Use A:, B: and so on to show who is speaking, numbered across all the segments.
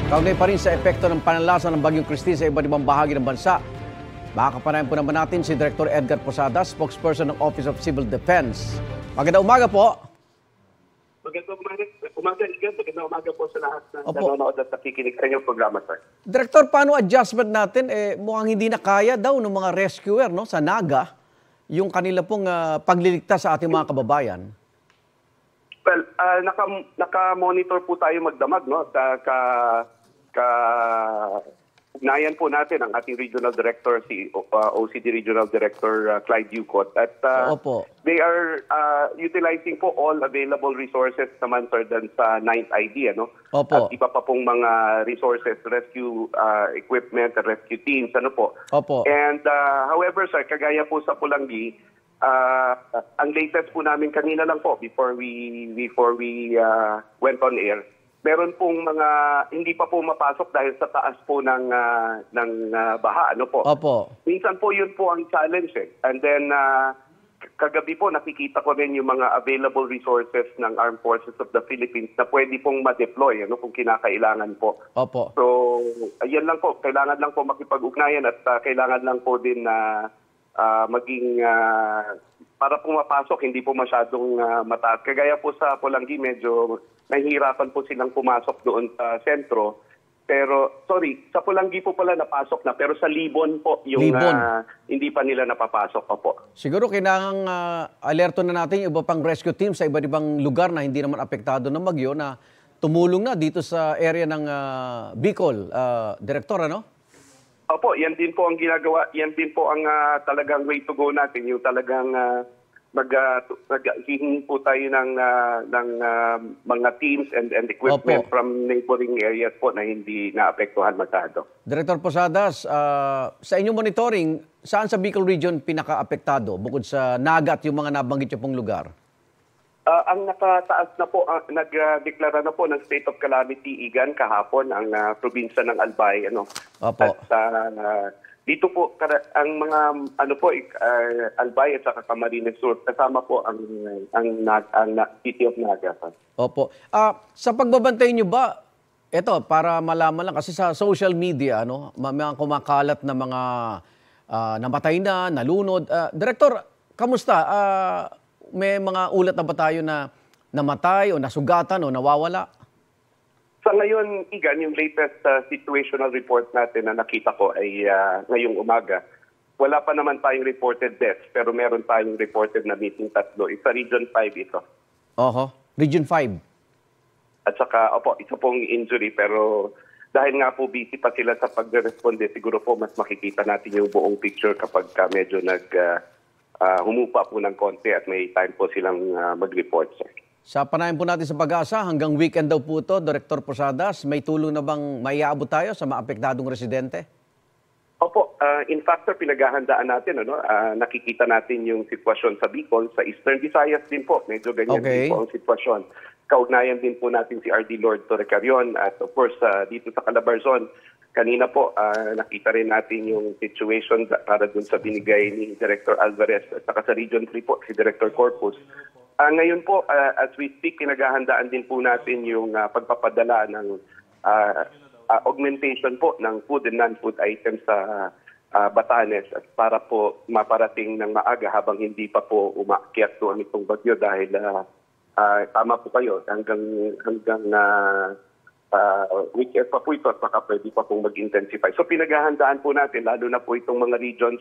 A: Kaugnay pa rin sa epekto ng pananalasa ng Bagyong Christine sa iba't ibang bahagi ng bansa. Makakapanayan po naman natin si Director Edgar Posadas, spokesperson ng Office of Civil Defense. Magandang umaga po.
B: Magandang umaga, Igan. Magandang umaga po sa lahat ng nanonood at nakikinig sa inyong programa, sir.
A: Director, paano adjustment natin? Mukhang hindi na kaya daw ng mga rescuer sa Naga yung kanila pong pagliligtas sa ating mga kababayan.
B: Well, naka-monitor po tayo magdamag, no? Ugnayan po natin ang ating regional director, si OCD Regional Director Clyde Yucot. At they are utilizing po all available resources naman, sir, dan sa 9th ID, ano? At iba pa pong mga resources, rescue equipment, rescue teams, ano po. And however, sir, kagaya po sa Pulangi, ang latest po namin kanina lang po before we went on air, meron pong mga hindi pa po mapasok dahil sa taas po ng baha, ano po. Minsan po yun po ang challenge eh. And then kagabi po nakikita ko rin yung mga available resources ng Armed Forces of the Philippines na pwede pong ma-deploy, ano, kung kinakailangan po. So ayan lang po, kailangan lang po makipag-ugnayan at kailangan lang po din na maging para pumapasok, hindi po masyadong mataas. Kagaya po sa Pulangi, medyo nahihirapan po silang pumasok doon sa sentro. Pero, sorry, sa Pulangi po pala napasok na, pero sa Libon po yung hindi pa nila napapasok pa po.
A: Siguro kailangang alerto na natin yung iba pang rescue team sa iba't ibang lugar na hindi naman apektado ng bagyo na tumulong na dito sa area ng Bicol. Direktor, ano?
B: Opo, yan din po ang ginagawa. Yan din po ang talagang way to go natin. Yung talagang hihingi po tayo ng mga teams and equipment from neighboring areas po na hindi naapektuhan masyado.
A: Director Posadas, sa inyong monitoring, saan sa Bicol Region pinaka-apektado bukod sa Naga at yung mga nabanggit nyo pong lugar?
B: Ang nakataas na po, nagdeklara na po ng state of calamity, Igan, kahapon ang probinsya ng Albay. Ano? At dito po, ang mga Albay at saka Camarines Sur, kasama po ang City of Naga.
A: Sa pagbabantay nyo ba, ito, para malaman lang, kasi sa social media, ano, mga kumakalat na mga namatay na, nalunod. Director, kamusta? May mga ulat na ba tayo na namatay o nasugatan o nawawala?
B: Sa ngayon, Igan, yung latest situational report natin na nakita ko ay ngayong umaga. Wala pa naman tayong reported deaths, pero meron tayong reported na missing tatlo. Isa Region 5 ito.
A: Region 5.
B: At saka, isa pong injury, pero dahil nga po busy pa sila sa pag-responde, siguro po mas makikita natin yung buong picture kapag medyo humupa po ng konti at may time po silang mag-report, sir.
A: Sa panahin po natin sa Pag-asa, hanggang weekend daw po ito, Director Posadas, may tulong na bang maiaabot tayo sa maapektadong residente?
B: Opo, in fact, sir, pinaghahandaan natin, nakikita natin yung sitwasyon sa Bicol, sa Eastern Visayas din po, medyo ganyan din po ang sitwasyon. Kaugnayan din po natin si RD Lord Torrecarion at of course dito sa Calabarzon. Kanina po, nakita rin natin yung situation para dun sa binigay ni Director Alvarez at saka sa Region 3 po, si Director Corpus. Ngayon po, as we speak, pinaghahandaan din po natin yung pagpapadala ng augmentation po ng food and non-food items sa Batanes at para po maparating ng maaga habang hindi pa po umaakyat doon itong bagyo dahil tama po kayo, hanggang weekend pa po ito at baka pwede pa pong mag-intensify. So pinaghahandaan po natin, lalo na po itong mga regions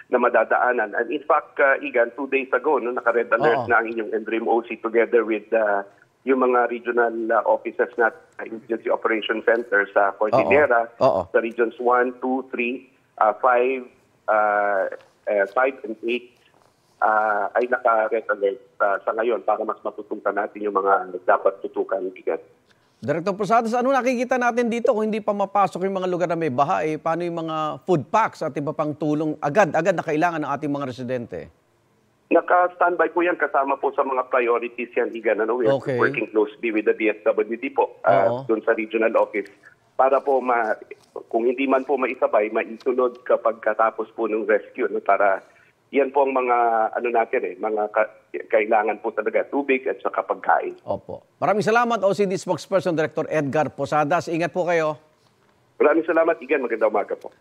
B: na madadaanan. And in fact, Igan, 2 days ago, naka-red alert na ang inyong NDRIM OC together with yung mga regional offices na Emergency Operation Center sa Cordillera, sa regions 1, 2, 3, 5, 5 and 8 ay naka-red alert sa ngayon para mas matutukan natin yung mga dapat tutukan, Igan.
A: Director Posadas, ano nakikita natin dito kung hindi pa mapasok yung mga lugar na may baha? Paano yung mga food packs at iba pang tulong agad na kailangan ng ating mga residente?
B: Naka-standby po yan kasama po sa mga priorities yan, Igan. We are working closely with the DSWD po doon sa regional office para po kung hindi man po maisabay, maisunod kapag katapos po ng rescue. Para yan po ang mga mga kailangan po talaga tubig at saka pagkain.
A: Opo. Maraming salamat, OCD Spokesperson Director Edgar Posadas. Ingat po kayo.
B: Maraming salamat, Igan. Magandang umaga po.